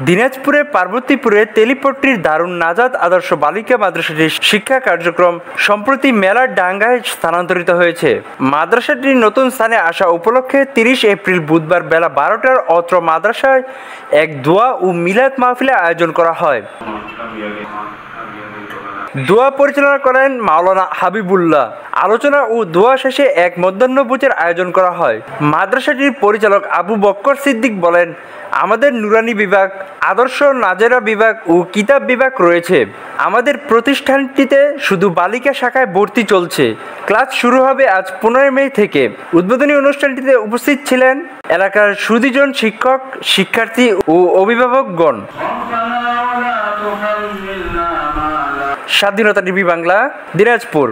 দিনাজপুরের পার্বতীপুরে তেলিপট্টির দারুন নাজাত আদর্শ বালিকা মাদ্রাসাটির শিক্ষা কার্যক্রম সম্প্রতি মেলার ডাঙ্গায় স্থানান্তরিত হয়েছে। মাদ্রাসাটির নতুন স্থানে আসা উপলক্ষে 30 এপ্রিল বুধবার বেলা 12টার অত্র মাদ্রাসায় এক দোয়া ও মিলাদ মাহফিলের আয়োজন করা হয়। দোয়া পরিচালনা করেন মাওলানা হাবিবুল্লাহ। আলোচনা ও দোয়া শেষে এক মধ্যাহ্নভোজের আয়োজন করা হয়। মাদ্রাসাটির পরিচালক আবু বক্কর সিদ্দিক বলেন, আমাদের নুরানি বিভাগ, আদর্শ নাজেরা বিভাগ ও কিতাব বিভাগ রয়েছে। আমাদের প্রতিষ্ঠানটিতে শুধু বালিকা শাখায় ভর্তি চলছে। ক্লাস শুরু হবে আজ 15 মে থেকে। উদ্বোধনী অনুষ্ঠানটিতে উপস্থিত ছিলেন এলাকার সুদীজন শিক্ষক, শিক্ষার্থী ও অভিভাবকগণ। স্বাধীনতা টিভি বাংলা, দিনাজপুর।